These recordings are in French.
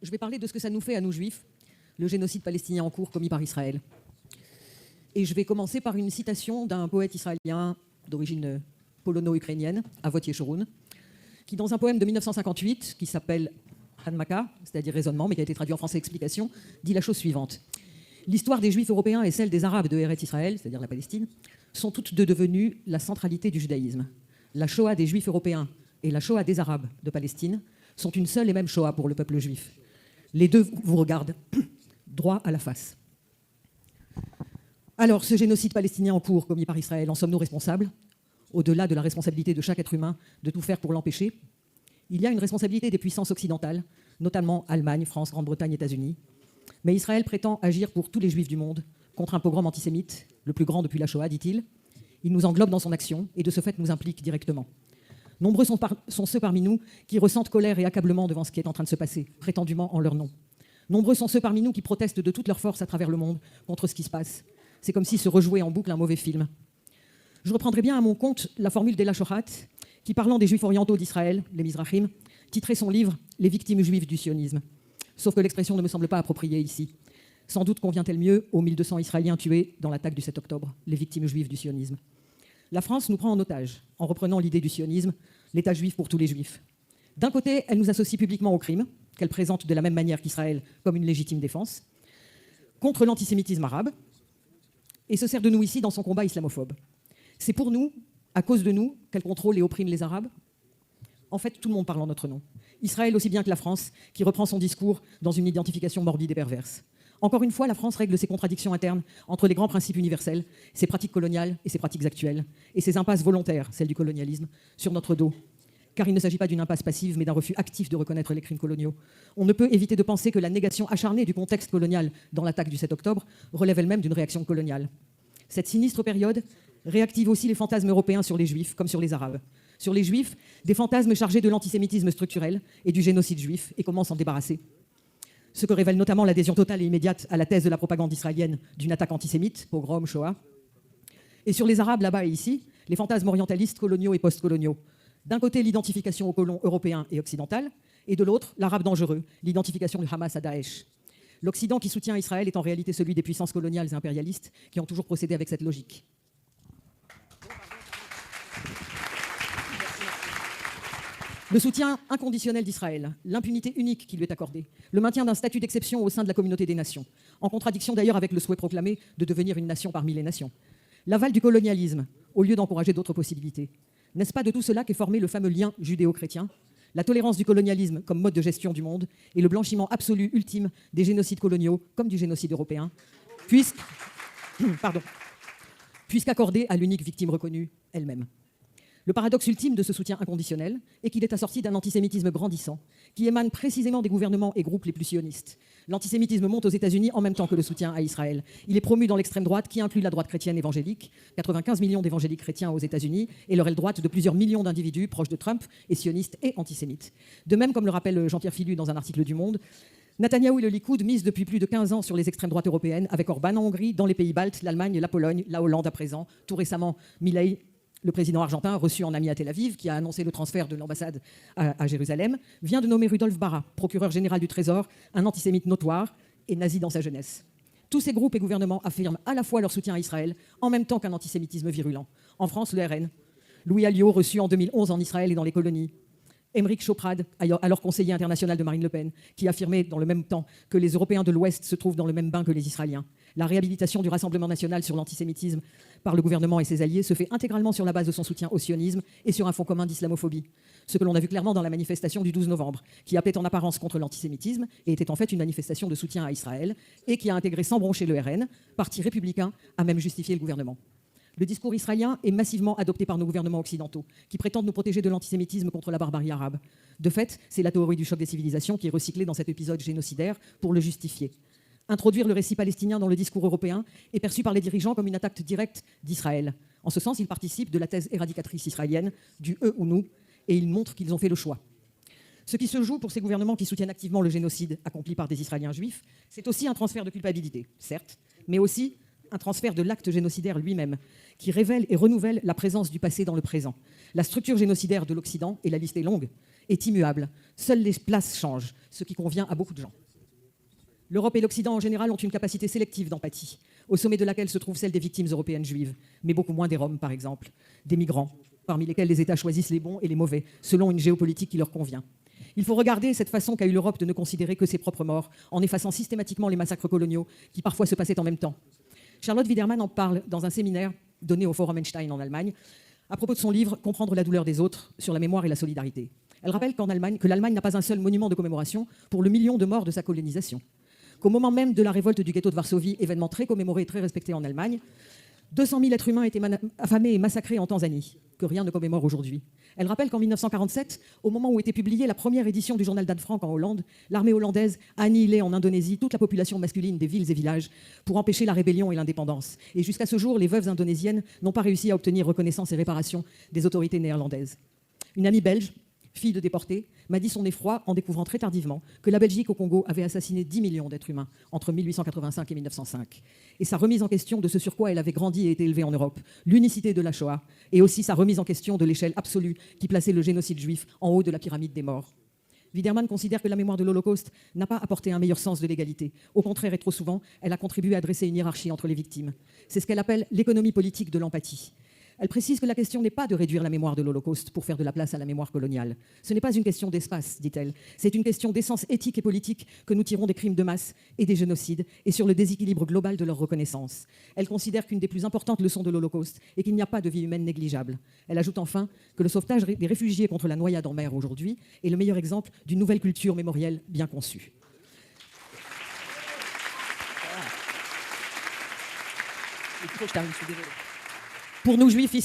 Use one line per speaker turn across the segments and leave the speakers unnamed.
je vais parler de ce que ça nous fait à nous juifs, le génocide palestinien en cours commis par Israël. Et je vais commencer par une citation d'un poète israélien d'origine polono-ukrainienne, Avot Yeshurun, qui dans un poème de 1958, qui s'appelle Hanmaka, c'est-à-dire raisonnement, mais qui a été traduit en français explication, dit la chose suivante. L'histoire des Juifs européens et celle des Arabes de Eretz Israël, c'est-à-dire la Palestine, sont toutes deux devenues la centralité du judaïsme. La Shoah des Juifs européens et la Shoah des Arabes de Palestine sont une seule et même Shoah pour le peuple juif. Les deux vous regardent droit à la face. Alors, ce génocide palestinien en cours commis par Israël, en sommes-nous responsables? Au-delà de la responsabilité de chaque être humain de tout faire pour l'empêcher, il y a une responsabilité des puissances occidentales, notamment Allemagne, France, Grande-Bretagne, États-Unis. Mais Israël prétend agir pour tous les juifs du monde contre un pogrom antisémite, le plus grand depuis la Shoah, dit-il. Il nous englobe dans son action et de ce fait nous implique directement. Nombreux sont ceux parmi nous qui ressentent colère et accablement devant ce qui est en train de se passer, prétendument en leur nom. Nombreux sont ceux parmi nous qui protestent de toute leur force à travers le monde contre ce qui se passe. C'est comme si se rejouait en boucle un mauvais film. Je reprendrai bien à mon compte la formule d'Ela Shohat, qui, parlant des Juifs orientaux d'Israël, les Mizrahim, titrait son livre « Les victimes juives du sionisme ». Sauf que l'expression ne me semble pas appropriée ici. Sans doute convient-elle mieux aux 1200 Israéliens tués dans l'attaque du 7 octobre, les victimes juives du sionisme. La France nous prend en otage, en reprenant l'idée du sionisme, l'État juif pour tous les juifs. D'un côté, elle nous associe publiquement au crime, qu'elle présente de la même manière qu'Israël comme une légitime défense, contre l'antisémitisme arabe, et se sert de nous ici dans son combat islamophobe. C'est pour nous, à cause de nous, qu'elle contrôle et opprime les Arabes. En fait, tout le monde parle en notre nom. Israël aussi bien que la France, qui reprend son discours dans une identification morbide et perverse. Encore une fois, la France règle ses contradictions internes entre les grands principes universels, ses pratiques coloniales et ses pratiques actuelles, et ses impasses volontaires, celles du colonialisme, sur notre dos. Car il ne s'agit pas d'une impasse passive, mais d'un refus actif de reconnaître les crimes coloniaux. On ne peut éviter de penser que la négation acharnée du contexte colonial dans l'attaque du 7 octobre relève elle-même d'une réaction coloniale. Cette sinistre période réactive aussi les fantasmes européens sur les Juifs, comme sur les Arabes. Sur les Juifs, des fantasmes chargés de l'antisémitisme structurel et du génocide juif, et comment s'en débarrasser. Ce que révèle notamment l'adhésion totale et immédiate à la thèse de la propagande israélienne d'une attaque antisémite, pogrom, Shoah. Et sur les Arabes, là-bas et ici, les fantasmes orientalistes, coloniaux et post-coloniaux. D'un côté, l'identification aux colons européens et occidentales, et de l'autre, l'arabe dangereux, l'identification du Hamas à Daesh. L'Occident qui soutient Israël est en réalité celui des puissances coloniales et impérialistes qui ont toujours procédé avec cette logique. Le soutien inconditionnel d'Israël, l'impunité unique qui lui est accordée, le maintien d'un statut d'exception au sein de la communauté des nations, en contradiction d'ailleurs avec le souhait proclamé de devenir une nation parmi les nations. L'aval du colonialisme, au lieu d'encourager d'autres possibilités. N'est-ce pas de tout cela qu'est formé le fameux lien judéo-chrétien? La tolérance du colonialisme comme mode de gestion du monde et le blanchiment absolu ultime des génocides coloniaux comme du génocide européen, puisqu'accordé à l'unique victime reconnue elle-même. Le paradoxe ultime de ce soutien inconditionnel est qu'il est assorti d'un antisémitisme grandissant qui émane précisément des gouvernements et groupes les plus sionistes. L'antisémitisme monte aux États-Unis en même temps que le soutien à Israël. Il est promu dans l'extrême droite qui inclut la droite chrétienne évangélique, 95 millions d'évangéliques chrétiens aux États-Unis et leur aile droite de plusieurs millions d'individus proches de Trump et sionistes et antisémites. De même, comme le rappelle Jean-Pierre Filu dans un article du Monde, Netanyahou et le Likoud misent depuis plus de 15 ans sur les extrêmes droites européennes, avec Orban en Hongrie, dans les pays baltes, l'Allemagne, la Pologne, la Hollande à présent, tout récemment Milei, le président argentin, reçu en ami à Tel Aviv, qui a annoncé le transfert de l'ambassade à Jérusalem, vient de nommer Rudolf Bara, procureur général du Trésor, un antisémite notoire et nazi dans sa jeunesse. Tous ces groupes et gouvernements affirment à la fois leur soutien à Israël, en même temps qu'un antisémitisme virulent. En France, le RN, Louis Alliot, reçu en 2011 en Israël et dans les colonies, Émeric Choprade, alors conseiller international de Marine Le Pen, qui affirmait dans le même temps que les Européens de l'Ouest se trouvent dans le même bain que les Israéliens. La réhabilitation du Rassemblement national sur l'antisémitisme par le gouvernement et ses alliés se fait intégralement sur la base de son soutien au sionisme et sur un fond commun d'islamophobie. Ce que l'on a vu clairement dans la manifestation du 12 novembre, qui appelait en apparence contre l'antisémitisme et était en fait une manifestation de soutien à Israël et qui a intégré sans broncher le RN, parti républicain, à même justifier le gouvernement. Le discours israélien est massivement adopté par nos gouvernements occidentaux, qui prétendent nous protéger de l'antisémitisme contre la barbarie arabe. De fait, c'est la théorie du choc des civilisations qui est recyclée dans cet épisode génocidaire pour le justifier. Introduire le récit palestinien dans le discours européen est perçu par les dirigeants comme une attaque directe d'Israël. En ce sens, ils participent de la thèse éradicatrice israélienne du « eux ou nous » et ils montrent qu'ils ont fait le choix. Ce qui se joue pour ces gouvernements qui soutiennent activement le génocide accompli par des Israéliens juifs, c'est aussi un transfert de culpabilité, certes, mais aussi un transfert de l'acte génocidaire lui-même, qui révèle et renouvelle la présence du passé dans le présent. La structure génocidaire de l'Occident, et la liste est longue, est immuable. Seules les places changent, ce qui convient à beaucoup de gens. L'Europe et l'Occident en général ont une capacité sélective d'empathie, au sommet de laquelle se trouve celle des victimes européennes juives, mais beaucoup moins des Roms, par exemple, des migrants, parmi lesquels les États choisissent les bons et les mauvais, selon une géopolitique qui leur convient. Il faut regarder cette façon qu'a eue l'Europe de ne considérer que ses propres morts, en effaçant systématiquement les massacres coloniaux qui parfois se passaient en même temps. Charlotte Widerman en parle dans un séminaire donné au Forum Einstein en Allemagne, à propos de son livre « Comprendre la douleur des autres » sur la mémoire et la solidarité. Elle rappelle que l'Allemagne n'a pas un seul monument de commémoration pour le million de morts de sa colonisation. Qu'au moment même de la révolte du ghetto de Varsovie, événement très commémoré et très respecté en Allemagne, 200 000 êtres humains étaient affamés et massacrés en Tanzanie, que rien ne commémore aujourd'hui. Elle rappelle qu'en 1947, au moment où était publiée la première édition du journal d'Anne Frank en Hollande, l'armée hollandaise a annihilé en Indonésie toute la population masculine des villes et villages pour empêcher la rébellion et l'indépendance. Et jusqu'à ce jour, les veuves indonésiennes n'ont pas réussi à obtenir reconnaissance et réparation des autorités néerlandaises. Une amie belge, fille de déportés, m'a dit son effroi en découvrant très tardivement que la Belgique au Congo avait assassiné 10 millions d'êtres humains entre 1885 et 1905. Et sa remise en question de ce sur quoi elle avait grandi et été élevée en Europe, l'unicité de la Shoah, et aussi sa remise en question de l'échelle absolue qui plaçait le génocide juif en haut de la pyramide des morts. Widerman considère que la mémoire de l'Holocauste n'a pas apporté un meilleur sens de l'égalité. Au contraire, et trop souvent, elle a contribué à dresser une hiérarchie entre les victimes. C'est ce qu'elle appelle l'économie politique de l'empathie. Elle précise que la question n'est pas de réduire la mémoire de l'Holocauste pour faire de la place à la mémoire coloniale. Ce n'est pas une question d'espace, dit-elle. C'est une question d'essence éthique et politique que nous tirons des crimes de masse et des génocides et sur le déséquilibre global de leur reconnaissance. Elle considère qu'une des plus importantes leçons de l'Holocauste est qu'il n'y a pas de vie humaine négligeable. Elle ajoute enfin que le sauvetage des réfugiés contre la noyade en mer aujourd'hui est le meilleur exemple d'une nouvelle culture mémorielle bien conçue. Pour nous juifs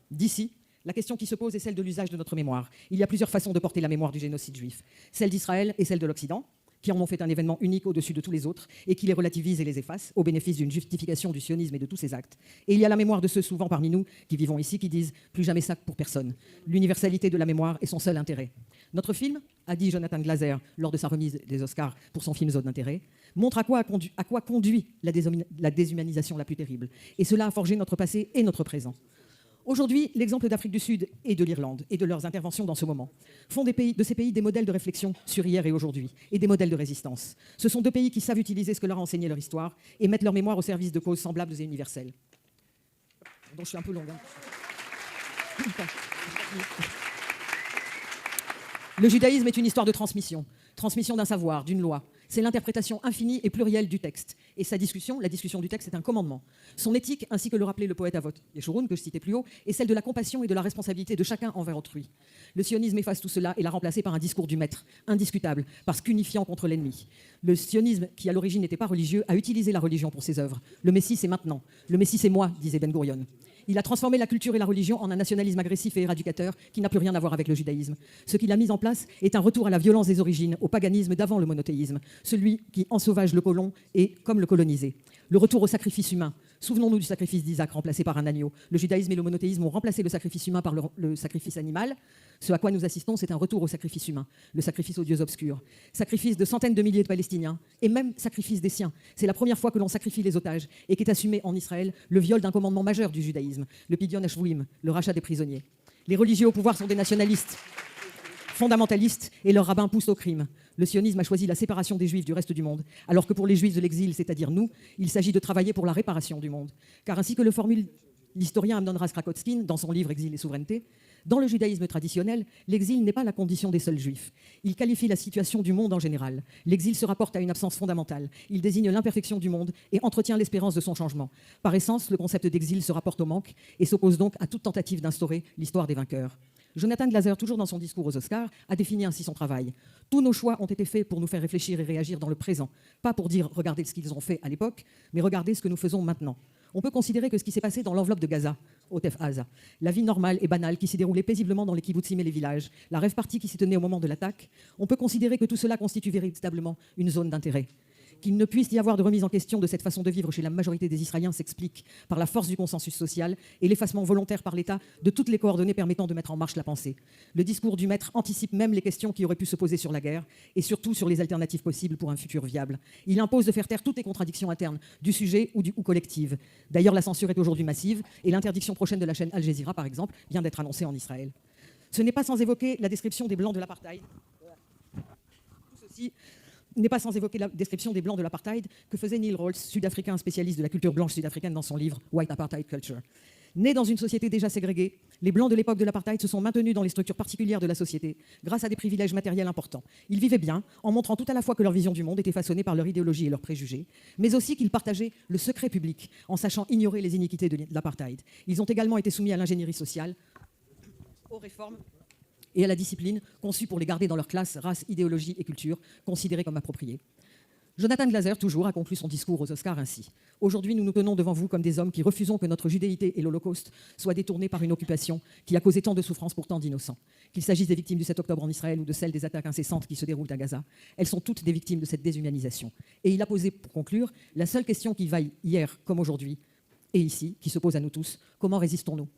d'ici, la question qui se pose est celle de l'usage de notre mémoire. Il y a plusieurs façons de porter la mémoire du génocide juif. Celle d'Israël et celle de l'Occident, qui en ont fait un événement unique au-dessus de tous les autres et qui les relativise et les efface au bénéfice d'une justification du sionisme et de tous ses actes. Et il y a la mémoire de ceux souvent parmi nous qui vivons ici qui disent « plus jamais ça pour personne ». L'universalité de la mémoire est son seul intérêt. Notre film, a dit Jonathan Glaser lors de sa remise des Oscars pour son film Zone d'intérêt, montre à quoi conduit la déshumanisation la plus terrible. Et cela a forgé notre passé et notre présent. Aujourd'hui, l'exemple d'Afrique du Sud et de l'Irlande et de leurs interventions dans ce moment font de ces pays des modèles de réflexion sur hier et aujourd'hui et des modèles de résistance. Ce sont deux pays qui savent utiliser ce que leur a enseigné leur histoire et mettre leur mémoire au service de causes semblables et universelles. Donc je suis un peu longue. Le judaïsme est une histoire de transmission d'un savoir, d'une loi. C'est l'interprétation infinie et plurielle du texte. Et la discussion du texte est un commandement. Son éthique, ainsi que le rappelait le poète Avot Yeshurun, que je citais plus haut, est celle de la compassion et de la responsabilité de chacun envers autrui. Le sionisme efface tout cela et l'a remplacé par un discours du maître, indiscutable, parce qu'unifiant contre l'ennemi. Le sionisme, qui à l'origine n'était pas religieux, a utilisé la religion pour ses œuvres. Le Messie, c'est maintenant. Le Messie, c'est moi, disait Ben Gurion. Il a transformé la culture et la religion en un nationalisme agressif et éradicateur qui n'a plus rien à voir avec le judaïsme. Ce qu'il a mis en place est un retour à la violence des origines, au paganisme d'avant le monothéisme, celui qui ensauvage le colon et comme le colonisé. Le retour au sacrifice humain. Souvenons-nous du sacrifice d'Isaac remplacé par un agneau. Le judaïsme et le monothéisme ont remplacé le sacrifice humain par le sacrifice animal. Ce à quoi nous assistons, c'est un retour au sacrifice humain, le sacrifice aux dieux obscurs. Sacrifice de centaines de milliers de Palestiniens, et même sacrifice des siens. C'est la première fois que l'on sacrifie les otages, et qu'est assumé en Israël le viol d'un commandement majeur du judaïsme, le pidyon hashvuim, le rachat des prisonniers. Les religieux au pouvoir sont des nationalistes, fondamentalistes, et leurs rabbins poussent au crime. Le sionisme a choisi la séparation des juifs du reste du monde, alors que pour les juifs de l'exil, c'est-à-dire nous, il s'agit de travailler pour la réparation du monde. Car ainsi que le formule l'historien Amnon Ras-Krakotskine dans son livre Exil et souveraineté, dans le judaïsme traditionnel, l'exil n'est pas la condition des seuls juifs. Il qualifie la situation du monde en général. L'exil se rapporte à une absence fondamentale. Il désigne l'imperfection du monde et entretient l'espérance de son changement. Par essence, le concept d'exil se rapporte au manque et s'oppose donc à toute tentative d'instaurer l'histoire des vainqueurs. Jonathan Glaser, toujours dans son discours aux Oscars, a défini ainsi son travail. Tous nos choix ont été faits pour nous faire réfléchir et réagir dans le présent. Pas pour dire « regardez ce qu'ils ont fait à l'époque », mais « regardez ce que nous faisons maintenant ». On peut considérer que ce qui s'est passé dans l'enveloppe de Gaza, au Tef Aza, la vie normale et banale qui s'est déroulée paisiblement dans les kibbutzim et les villages, la rave-party qui s'est tenue au moment de l'attaque, on peut considérer que tout cela constitue véritablement une zone d'intérêt. Qu'il ne puisse y avoir de remise en question de cette façon de vivre chez la majorité des Israéliens s'explique par la force du consensus social et l'effacement volontaire par l'État de toutes les coordonnées permettant de mettre en marche la pensée. Le discours du maître anticipe même les questions qui auraient pu se poser sur la guerre et surtout sur les alternatives possibles pour un futur viable. Il impose de faire taire toutes les contradictions internes du sujet ou collectives. D'ailleurs, la censure est aujourd'hui massive et l'interdiction prochaine de la chaîne Al Jazeera, par exemple, vient d'être annoncée en Israël. Ce n'est pas sans évoquer la description des Blancs de l'apartheid. Tout ceci n'est pas sans évoquer la description des Blancs de l'apartheid que faisait Neil Rawls, sud-africain spécialiste de la culture blanche sud-africaine dans son livre « White Apartheid Culture ». Nés dans une société déjà ségrégée, les Blancs de l'époque de l'apartheid se sont maintenus dans les structures particulières de la société grâce à des privilèges matériels importants. Ils vivaient bien, en montrant tout à la fois que leur vision du monde était façonnée par leur idéologie et leurs préjugés, mais aussi qu'ils partageaient le secret public en sachant ignorer les iniquités de l'apartheid. Ils ont également été soumis à l'ingénierie sociale, aux réformes et à la discipline conçue pour les garder dans leur classe, race, idéologie et culture, considérées comme appropriées. Jonathan Glaser, toujours, a conclu son discours aux Oscars ainsi. « Aujourd'hui, nous nous tenons devant vous comme des hommes qui refusons que notre judéité et l'Holocauste soient détournés par une occupation qui a causé tant de souffrances pour tant d'innocents. Qu'il s'agisse des victimes du 7 octobre en Israël ou de celles des attaques incessantes qui se déroulent à Gaza, elles sont toutes des victimes de cette déshumanisation. » Et il a posé, pour conclure, la seule question qui vaille hier comme aujourd'hui et ici, qui se pose à nous tous: comment résistons-nous ?